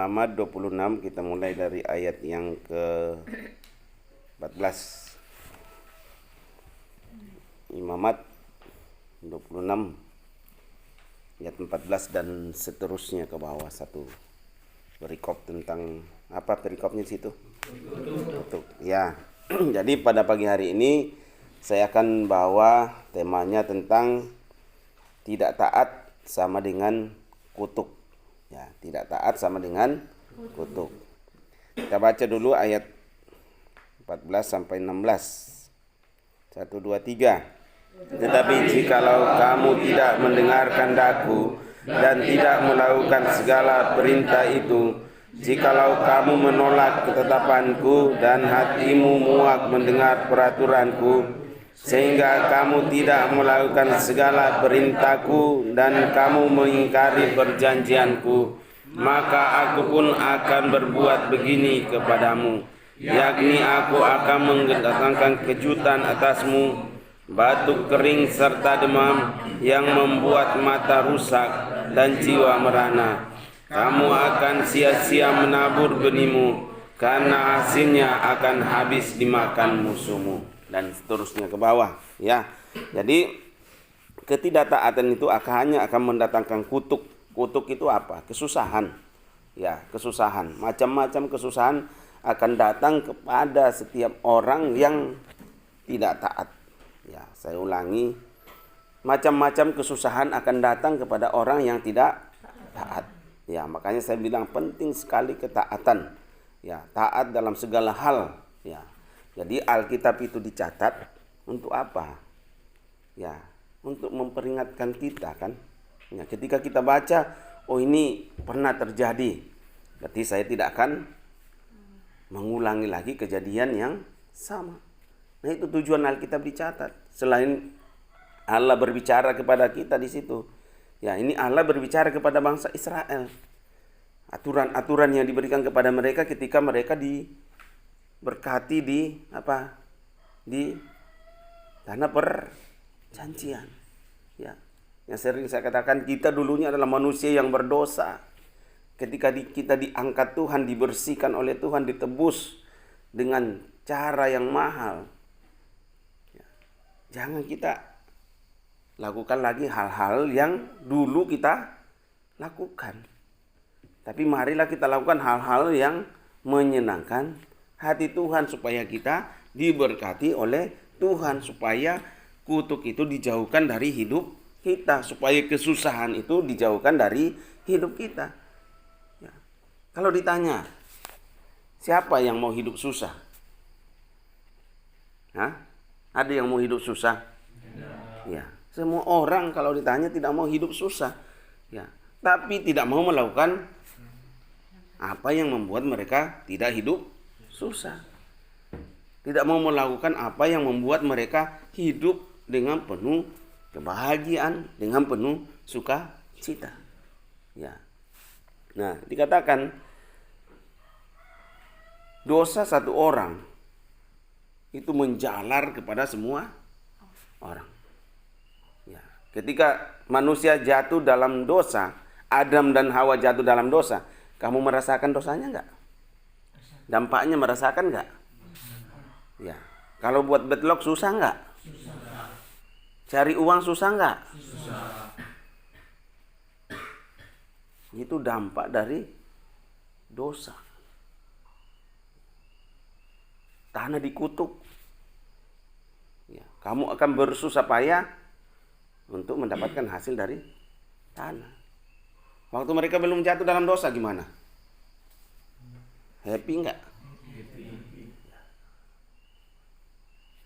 Imamat 26, kita mulai dari ayat yang ke-14. Imamat 26 ayat 14 dan seterusnya ke bawah. Satu perikop tentang apa perikopnya di situ? Kutuk. Ya. Jadi pada pagi hari ini saya akan bawa temanya tentang tidak taat sama dengan kutuk. Ya, tidak taat sama dengan kutuk. Kita baca dulu ayat 14 sampai 16. 1, 2, 3. Tetapi jikalau kamu tidak mendengarkan daku dan tidak melakukan segala perintah itu, jikalau kamu menolak ketetapanku dan hatimu muak mendengar peraturanku, sehingga kamu tidak melakukan segala perintahku dan kamu mengingkari perjanjianku, maka aku pun akan berbuat begini kepadamu, yakni aku akan mendatangkan kejutan atasmu, batuk kering serta demam yang membuat mata rusak dan jiwa merana. Kamu akan sia-sia menabur benihmu, karena hasilnya akan habis dimakan musuhmu. Dan seterusnya ke bawah. Ya, jadi ketidaktaatan itu hanya akan mendatangkan kutuk. Kutuk itu apa? Kesusahan. Ya, kesusahan. Macam-macam kesusahan akan datang kepada setiap orang yang tidak taat. Ya, saya ulangi. Macam-macam kesusahan akan datang kepada orang yang tidak taat. Ya, makanya saya bilang penting sekali ketaatan. Ya, taat dalam segala hal. Ya. Jadi Alkitab itu dicatat untuk apa? Ya, untuk memperingatkan kita kan. Ya, ketika kita baca, oh ini pernah terjadi. Berarti saya tidak akan mengulangi lagi kejadian yang sama. Nah, itu tujuan Alkitab dicatat. Selain Allah berbicara kepada kita di situ. Ya, ini Allah berbicara kepada bangsa Israel. Aturan-aturan yang diberikan kepada mereka ketika mereka berkati di tanah perjanjian. Ya, yang sering saya katakan, kita dulunya adalah manusia yang berdosa. Ketika kita diangkat Tuhan, dibersihkan oleh Tuhan, ditebus dengan cara yang mahal. Ya, jangan kita lakukan lagi hal-hal yang dulu kita lakukan. Tapi marilah kita lakukan hal-hal yang menyenangkan hati Tuhan, supaya kita diberkati oleh Tuhan, supaya kutuk itu dijauhkan dari hidup kita, supaya kesusahan itu dijauhkan dari hidup kita. Ya. Kalau ditanya, siapa yang mau hidup susah? Hah? Ada yang mau hidup susah? Ya, semua orang kalau ditanya tidak mau hidup susah. Ya, tapi tidak mau melakukan apa yang membuat mereka tidak hidup susah. Tidak mau melakukan apa yang membuat mereka hidup dengan penuh kebahagiaan, dengan penuh sukacita. Ya. Nah, dikatakan dosa satu orang itu menjalar kepada semua orang. Ya. Ketika manusia jatuh dalam dosa, Adam dan Hawa jatuh dalam dosa, kamu merasakan dosanya enggak? Dampaknya merasakan enggak? Ya. Kalau buat bedlock susah enggak? Susah. Cari uang susah enggak? Susah. Itu dampak dari dosa. Tanah dikutuk. Ya. Kamu akan bersusah payah untuk mendapatkan hasil dari tanah. Waktu mereka belum jatuh dalam dosa gimana? Happy enggak?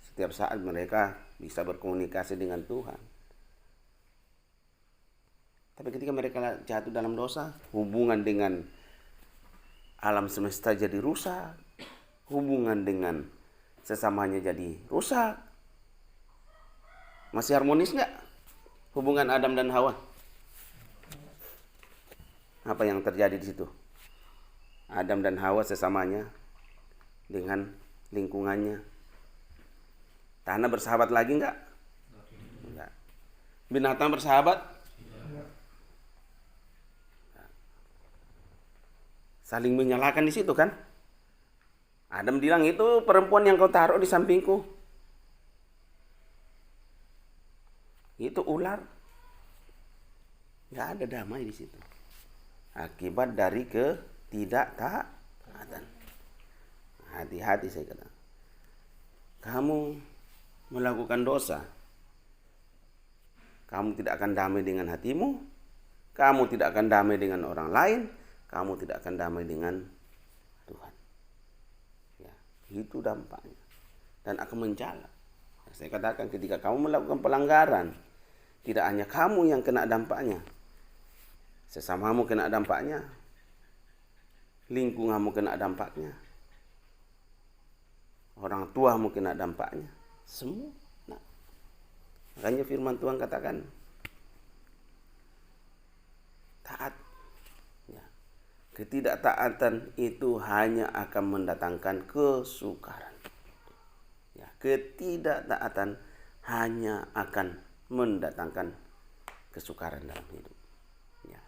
Setiap saat mereka bisa berkomunikasi dengan Tuhan. Tapi ketika mereka jatuh dalam dosa, hubungan dengan alam semesta jadi rusak. Hubungan dengan sesamanya jadi rusak. Masih harmonis enggak hubungan Adam dan Hawa? Apa yang terjadi di situ? Adam dan Hawa sesamanya dengan lingkungannya. Tanah bersahabat lagi enggak? Enggak. Binatang bersahabat? Saling menyalahkan di situ kan. Adam bilang, itu perempuan yang kau taruh di sampingku. Itu ular. Nggak ada damai di situ. Akibat dari ketidaktaatan. Hati-hati saya kata. Kamu melakukan dosa, kamu tidak akan damai dengan hatimu, kamu tidak akan damai dengan orang lain, kamu tidak akan damai dengan Tuhan. Ya, itu dampaknya. Dan akan menjala. Saya katakan ketika kamu melakukan pelanggaran, tidak hanya kamu yang kena dampaknya, sesamamu kena dampaknya, lingkunganmu kena dampaknya, orang tuamu kena dampaknya, semua. Nah, makanya firman Tuhan katakan, taat. Ya. Ketidaktaatan itu hanya akan mendatangkan kesukaran. Ya, ketidaktaatan hanya akan mendatangkan kesukaran dalam hidup. Ya.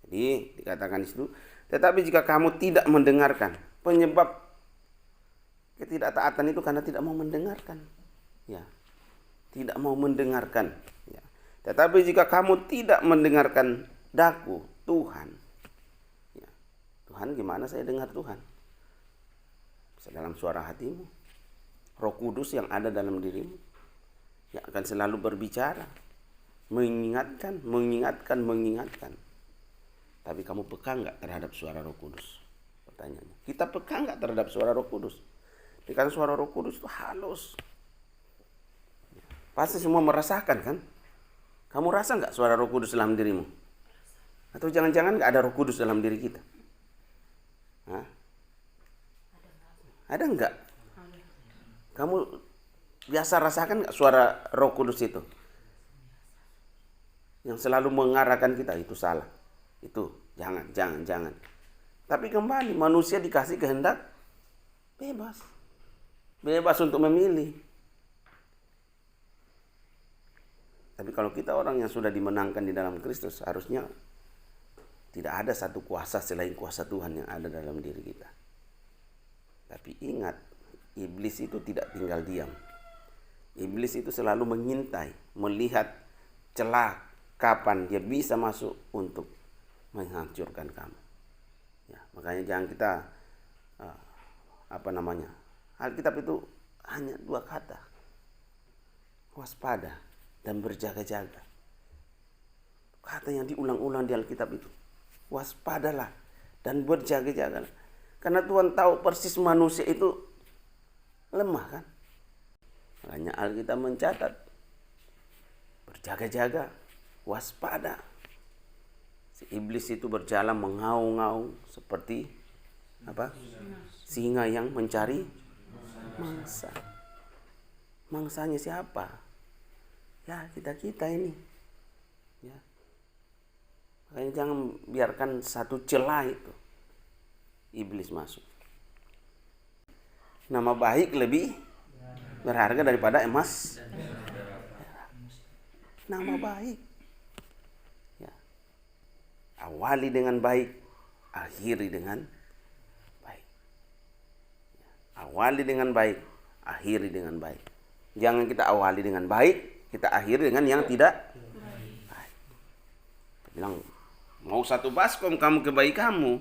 Jadi dikatakan di situ, tetapi jika kamu tidak mendengarkan, penyebab ketidaktaatan itu karena tidak mau mendengarkan. Ya. Tidak mau mendengarkan. Ya. Tetapi jika kamu tidak mendengarkan daku Tuhan, ya. Tuhan, gimana saya dengar Tuhan? Bisa dalam suara hatimu, Roh Kudus yang ada dalam dirimu yang akan selalu berbicara, mengingatkan. Tapi kamu peka nggak terhadap suara Roh Kudus? Pertanyaannya, kita peka nggak terhadap suara Roh Kudus? Karena suara Roh Kudus itu halus. Pasti semua merasakan kan? Kamu rasa nggak suara Roh Kudus dalam dirimu? Atau jangan-jangan nggak ada Roh Kudus dalam diri kita? Hah? Ada nggak? Kamu biasa rasakan nggak suara Roh Kudus itu? Yang selalu mengarahkan kita, itu salah. Itu jangan. Tapi kembali, manusia dikasih kehendak bebas. Bebas untuk memilih. Tapi kalau kita orang yang sudah dimenangkan di dalam Kristus, harusnya tidak ada satu kuasa selain kuasa Tuhan yang ada dalam diri kita. Tapi ingat, iblis itu tidak tinggal diam. Iblis itu selalu mengintai, melihat celah kapan dia bisa masuk untuk menghancurkan kamu. Ya, makanya jangan kita Alkitab itu hanya 2 kata. Waspada dan berjaga-jaga. Kata yang diulang-ulang di Alkitab itu. Waspadalah dan berjaga-jaga. Karena Tuhan tahu persis manusia itu lemah kan. Makanya Alkitab mencatat, berjaga-jaga, waspada. Si iblis itu berjalan mengaung-ngaung seperti apa? Singa yang mencari mangsa. Mangsanya siapa? Ya, kita ini. Ya. Makanya jangan biarkan satu celah itu iblis masuk. Nama baik lebih berharga daripada emas. Nama baik. Ya. Awali dengan baik, akhiri dengan baik. Ya. Awali dengan baik, akhiri dengan baik. Jangan kita awali dengan baik, kita akhiri dengan yang tidak baik. Kita bilang, mau 1 baskom kamu ke bayi kamu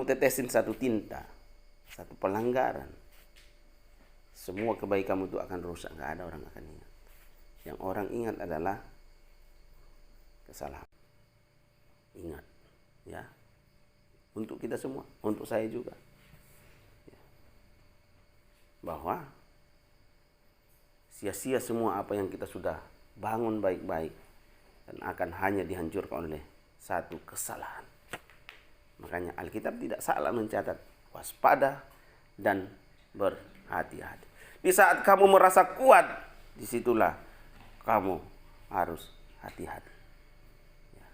tetesin 1 tinta, 1 pelanggaran. Semua kebaikan kamu itu akan rusak, nggak ada orang akan ingat. Yang orang ingat adalah kesalahan. Ingat, ya, untuk kita semua, untuk saya juga, ya. Bahwa sia-sia semua apa yang kita sudah bangun baik-baik dan akan hanya dihancurkan oleh satu kesalahan. Makanya Alkitab tidak salah mencatat waspada dan berhati-hati. Di saat kamu merasa kuat, disitulah kamu harus hati-hati. Ya.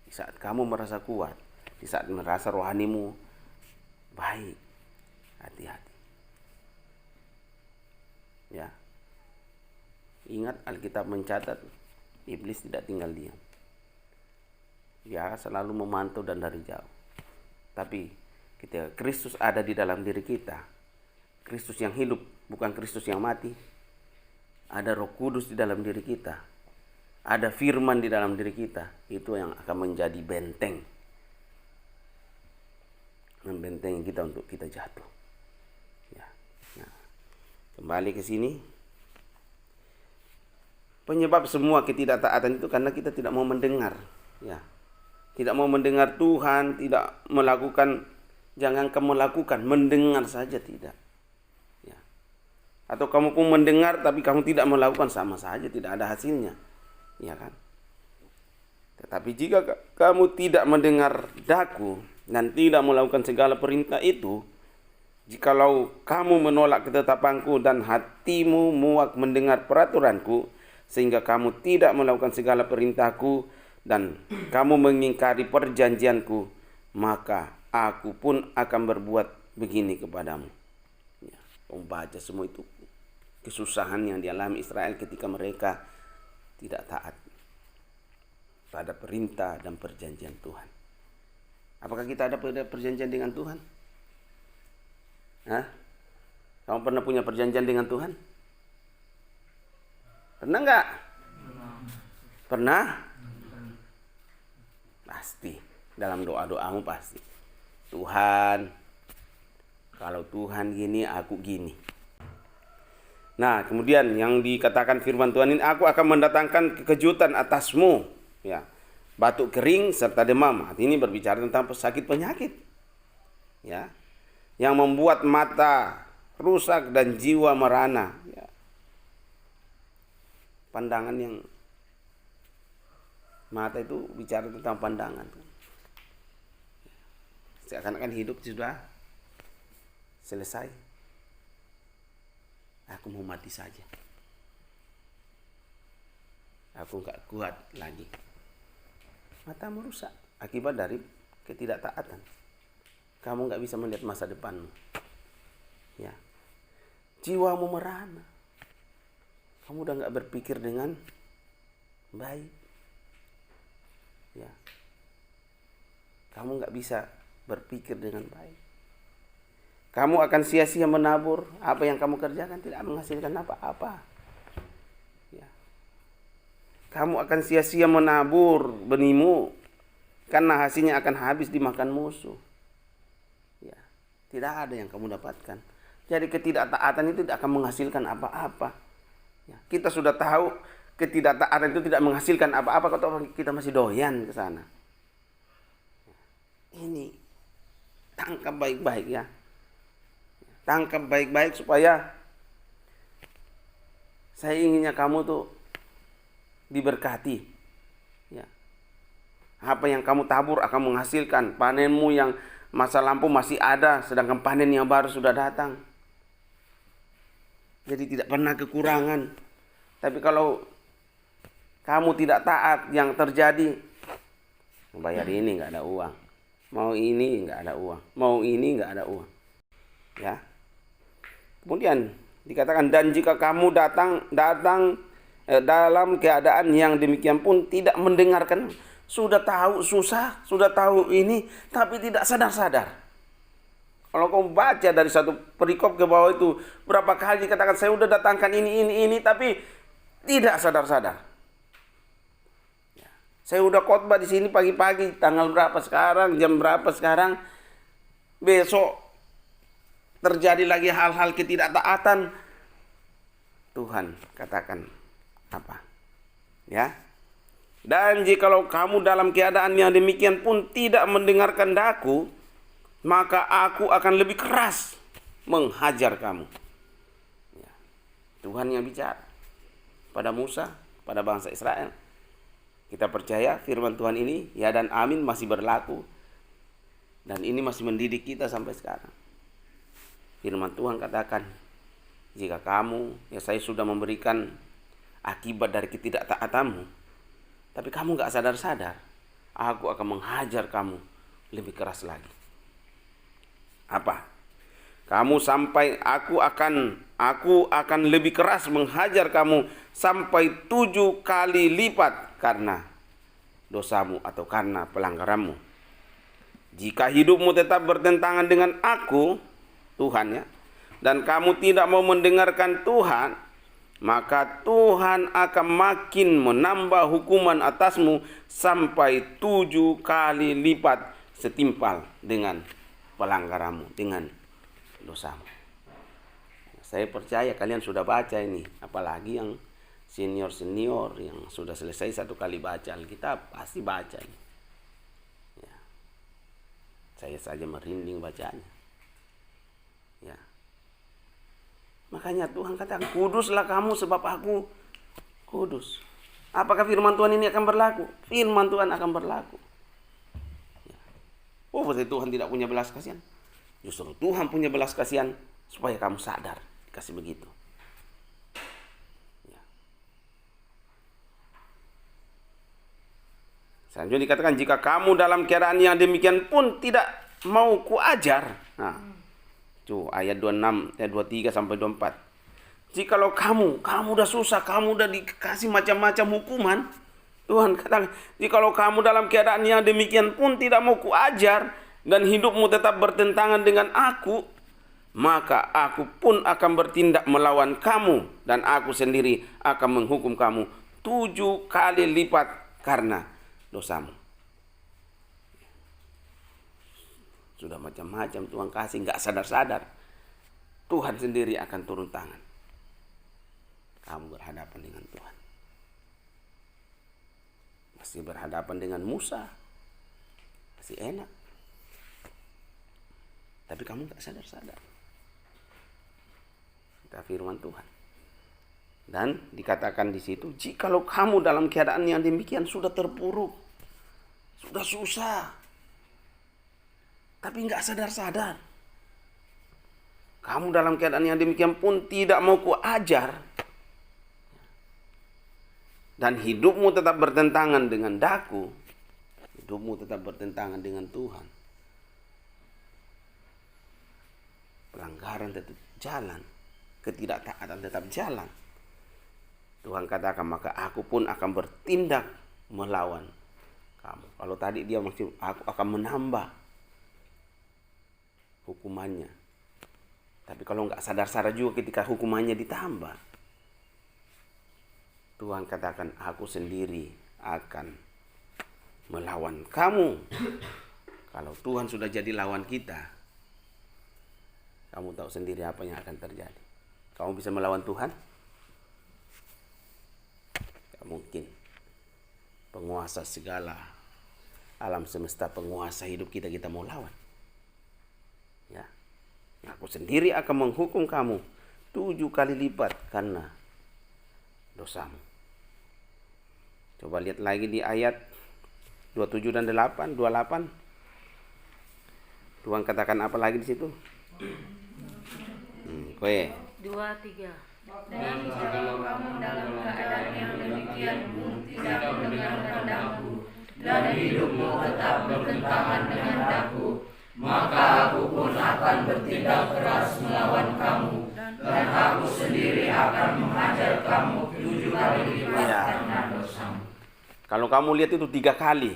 Di saat kamu merasa kuat, di saat merasa rohanimu baik, hati-hati. Ya. Ingat, Alkitab mencatat iblis tidak tinggal diam. Dia selalu memantau dan dari jauh. Tapi ketika Kristus ada di dalam diri kita, Kristus yang hidup, bukan Kristus yang mati. Ada Roh Kudus di dalam diri kita. Ada firman di dalam diri kita. Itu yang akan menjadi benteng. Membentengi kita untuk kita jatuh. Ya. Nah, kembali ke sini. Penyebab semua ketidaktaatan itu karena kita tidak mau mendengar. Ya. Tidak mau mendengar Tuhan, tidak melakukan, jangan kamu lakukan, mendengar saja tidak. Atau kamu pun mendengar tapi kamu tidak melakukan, sama saja, tidak ada hasilnya. Ya kan? Tetapi jika kamu tidak mendengar daku dan tidak melakukan segala perintah itu, jikalau kamu menolak ketetapanku dan hatimu muak mendengar peraturanku, sehingga kamu tidak melakukan segala perintahku dan kamu mengingkari perjanjianku, maka aku pun akan berbuat begini kepadamu. Ya, membaca semua itu kesusahan yang dialami Israel ketika mereka tidak taat pada perintah dan perjanjian Tuhan. Apakah kita ada perjanjian dengan Tuhan? Hah? Kamu pernah punya perjanjian dengan Tuhan? Pernah enggak? Pernah? Pasti. Dalam doa-doamu pasti. Tuhan, kalau Tuhan gini, aku gini. Nah, kemudian yang dikatakan firman Tuhan ini, aku akan mendatangkan kekejutan atasmu, ya, batuk kering serta demam. Ini berbicara tentang sakit penyakit, ya, yang membuat mata rusak dan jiwa merana. Ya. Pandangan yang mata itu bicara tentang pandangan. Seakan-akan hidup sudah selesai. Aku mau mati saja. Aku enggak kuat lagi. Matamu rusak akibat dari ketidaktaatan. Kamu enggak bisa melihat masa depanmu. Ya. Jiwamu merana. Kamu udah enggak berpikir dengan baik. Ya. Kamu enggak bisa berpikir dengan baik. Kamu akan sia-sia menabur, apa yang kamu kerjakan tidak menghasilkan apa-apa. Ya. Kamu akan sia-sia menabur benihmu, karena hasilnya akan habis dimakan musuh. Ya. Tidak ada yang kamu dapatkan. Jadi ketidaktaatan itu tidak akan menghasilkan apa-apa. Ya. Kita sudah tahu ketidaktaatan itu tidak menghasilkan apa-apa, kalau kita masih doyan ke sana. Ini tangkap baik-baik ya. Tangkap baik-baik supaya saya inginnya kamu tuh diberkati. Ya. Apa yang kamu tabur akan menghasilkan. Panenmu yang masa lampau masih ada, sedangkan panen yang baru sudah datang. Jadi tidak pernah kekurangan. Tapi kalau kamu tidak taat, yang terjadi bayar ini nggak ada uang, mau ini nggak ada uang, mau ini nggak ada uang. Ya. Kemudian dikatakan, dan jika kamu datang dalam keadaan yang demikian pun tidak mendengarkan, sudah tahu susah, sudah tahu ini, tapi tidak sadar-sadar. Kalau kamu baca dari satu perikop ke bawah itu, berapa kali dikatakan saya sudah datangkan ini, tapi tidak sadar-sadar. Ya. Saya sudah khotbah di sini pagi-pagi, tanggal berapa sekarang, jam berapa sekarang, besok terjadi lagi hal-hal ketidaktaatan. Tuhan katakan apa? Ya. Dan jikalau kamu dalam keadaan yang demikian pun tidak mendengarkan daku, maka aku akan lebih keras menghajar kamu. Ya. Tuhan yang bicara pada Musa, pada bangsa Israel. Kita percaya firman Tuhan ini ya dan amin masih berlaku. Dan ini masih mendidik kita sampai sekarang. Firman Tuhan katakan, jika kamu, ya saya sudah memberikan akibat dari ketidaktaatanmu, tapi kamu gak sadar-sadar, aku akan menghajar kamu lebih keras lagi. Apa? Aku akan lebih keras menghajar kamu sampai 7 kali lipat karena dosamu atau karena pelanggaranmu. Jika hidupmu tetap bertentangan dengan aku, Tuhan ya, dan kamu tidak mau mendengarkan Tuhan, maka Tuhan akan makin menambah hukuman atasmu sampai 7 kali lipat setimpal dengan pelanggaranmu, dengan dosamu. Saya percaya kalian sudah baca ini, apalagi yang senior-senior yang sudah selesai 1 kali baca Alkitab, pasti baca ini. Ya. Saya saja merinding bacanya. Ya. Makanya Tuhan katakan, kuduslah kamu sebab aku kudus. Apakah firman Tuhan ini akan berlaku? Firman Tuhan akan berlaku. Ya. Oh, berarti Tuhan tidak punya belas kasihan. Justru Tuhan punya belas kasihan supaya kamu sadar. Dikasih begitu. Ya. Selanjutnya dikatakan, jika kamu dalam keadaan yang demikian pun tidak mau kuajar. Nah, itu ayat 26, ayat 23 sampai 24. Jikalau kamu udah susah, kamu udah dikasih macam-macam hukuman, Tuhan katakan, jikalau kamu dalam keadaan yang demikian pun tidak mau kuajar dan hidupmu tetap bertentangan dengan aku, maka aku pun akan bertindak melawan kamu dan aku sendiri akan menghukum kamu 7 kali lipat karena dosamu. Sudah macam-macam Tuhan kasih, nggak sadar-sadar. Tuhan sendiri akan turun tangan. Kamu berhadapan dengan Tuhan. Masih berhadapan dengan Musa. Masih enak. Tapi kamu nggak sadar-sadar. Kita firman Tuhan. Dan dikatakan di situ, jikalau kamu dalam keadaan yang demikian sudah terpuruk, sudah susah, tapi nggak sadar-sadar. Kamu dalam keadaan yang demikian pun tidak mau kuajar. Dan hidupmu tetap bertentangan dengan daku. Hidupmu tetap bertentangan dengan Tuhan. Pelanggaran tetap jalan. Ketidaktaatan tetap jalan. Tuhan katakan, maka aku pun akan bertindak melawan kamu. Kalau tadi dia maksud, aku akan menambah hukumannya. Tapi kalau nggak sadar-sadar juga ketika hukumannya ditambah, Tuhan katakan, aku sendiri akan melawan kamu. Kalau Tuhan sudah jadi lawan kita, kamu tahu sendiri apa yang akan terjadi. Kamu bisa melawan Tuhan? Tidak mungkin. Penguasa segala alam semesta, penguasa hidup kita mau lawan. Ya. Aku sendiri akan menghukum kamu 7 kali lipat karena dosamu. Coba lihat lagi di ayat 27 dan 28. Tuhan katakan apa lagi di situ? Kowe. 2-3. Dan jikalau kamu dalam keadaan yang demikian pun tidak mendengarkan daku, dan hidupmu tetap bertentangan dengan daku, maka aku pun akan bertindak keras melawan kamu, dan aku sendiri akan menghajar kamu 7 kali lipat karena dosamu. Kalau kamu lihat itu 3 kali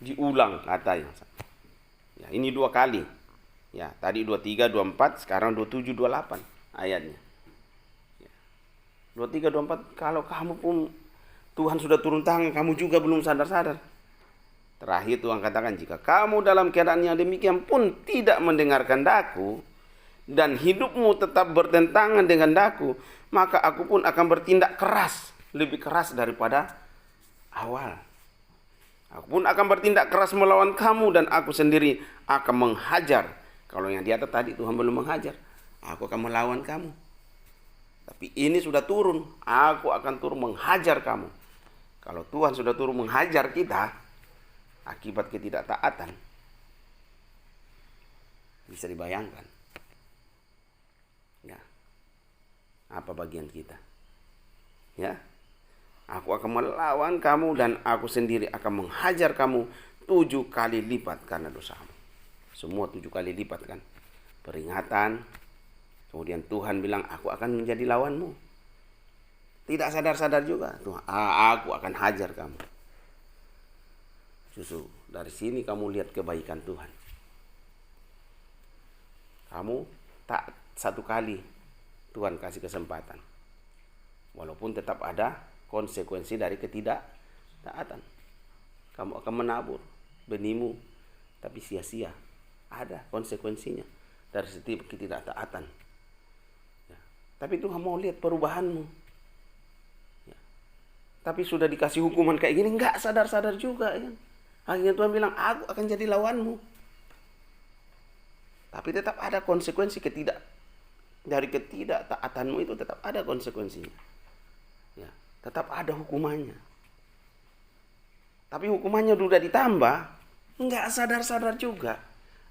diulang katanya. Ya, ini 2 kali. Ya, tadi 23, 24, sekarang 27, 28 ayatnya. Ya. 23, 24, kalau kamu pun Tuhan sudah turun tangan, kamu juga belum sadar-sadar. Terakhir Tuhan katakan, jika kamu dalam keadaan yang demikian pun tidak mendengarkan daku, dan hidupmu tetap bertentangan dengan daku, maka aku pun akan bertindak keras, lebih keras daripada awal. Aku pun akan bertindak keras melawan kamu, dan aku sendiri akan menghajar. Kalau yang di atas tadi Tuhan belum menghajar, aku akan melawan kamu. Tapi ini sudah turun, aku akan turun menghajar kamu. Kalau Tuhan sudah turun menghajar kita, akibat ketidaktaatan, bisa dibayangkan. Ya, apa bagian kita? Ya, aku akan melawan kamu dan aku sendiri akan menghajar kamu 7 kali lipat karena dosamu. Semua 7 kali lipat kan. Peringatan. Kemudian Tuhan bilang, aku akan menjadi lawanmu. Tidak sadar-sadar juga. Tuhan, aku akan hajar kamu. Justru dari sini kamu lihat kebaikan Tuhan. Kamu taat satu kali, Tuhan kasih kesempatan. Walaupun tetap ada konsekuensi dari ketidaktaatan. Kamu akan menabur benihmu, tapi sia-sia. Ada konsekuensinya dari setiap ketidaktaatan. Ya. Tapi Tuhan mau lihat perubahanmu. Ya. Tapi sudah dikasih hukuman kayak gini, nggak sadar-sadar juga. Ya. Akhirnya Tuhan bilang, aku akan jadi lawanmu. Tapi tetap ada konsekuensi dari ketidaktaatanmu itu tetap ada konsekuensinya. Ya, tetap ada hukumannya. Tapi hukumannya sudah ditambah, nggak sadar-sadar juga.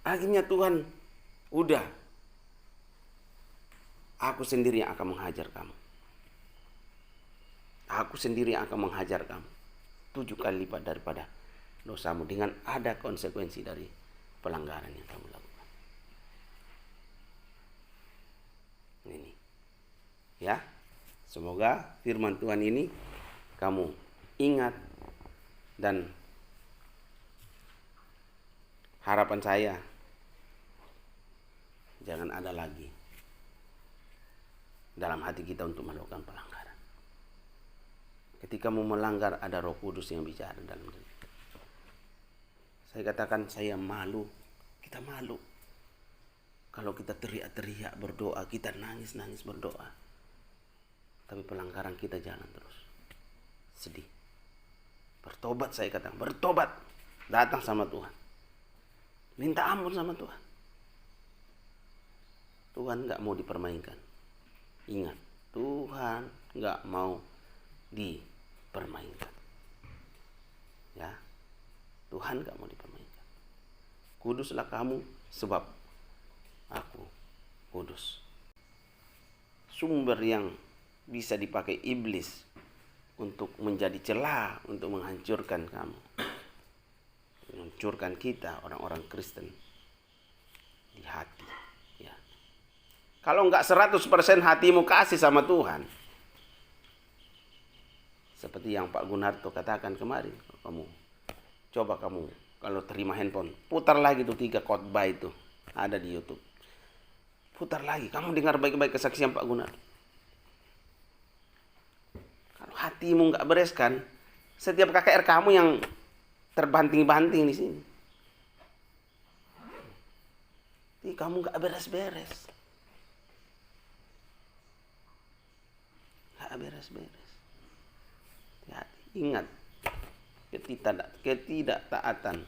Akhirnya Tuhan, udah, aku sendiri yang akan menghajar kamu. Aku sendiri yang akan menghajar kamu 7 kali lipat daripada dosamu, dengan ada konsekuensi dari pelanggaran yang kamu lakukan. Ini, ya, semoga firman Tuhan ini kamu ingat, dan harapan saya jangan ada lagi dalam hati kita untuk melakukan pelanggaran. Ketika mau melanggar, ada Roh Kudus yang bicara dalam diri. Saya katakan, saya malu, kita malu. Kalau kita teriak-teriak berdoa, kita nangis-nangis berdoa, tapi pelanggaran kita jalan terus. Sedih. Bertobat, saya katakan, bertobat. Datang sama Tuhan. Minta ampun sama Tuhan. Tuhan gak mau dipermainkan. Ingat, Tuhan gak mau dipermainkan. Ya, Tuhan gak mau dipermainkan. Kuduslah kamu, sebab aku kudus. Sumber yang bisa dipakai iblis untuk menjadi celah untuk menghancurkan kamu, menghancurkan kita orang-orang Kristen, di hati. Ya. Kalau enggak 100% hatimu kasih sama Tuhan, seperti yang Pak Gunarto katakan kemarin, kamu kalau terima handphone, putar lagi tuh 3 khotbah itu, ada di YouTube. Putar lagi, kamu dengar baik-baik kesaksian Pak Gunarto. Kalau hatimu nggak beres kan, setiap KKR kamu yang terbanting-banting di sini, jadi kamu nggak beres-beres, nggak beres-beres. Ingat, ketidaktaatan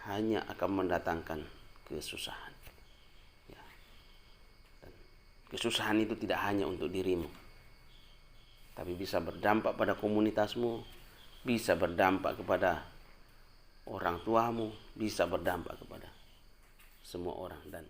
hanya akan mendatangkan kesusahan. Ya. Dan kesusahan itu tidak hanya untuk dirimu, tapi bisa berdampak pada komunitasmu, bisa berdampak kepada orang tuamu, bisa berdampak kepada semua orang, dan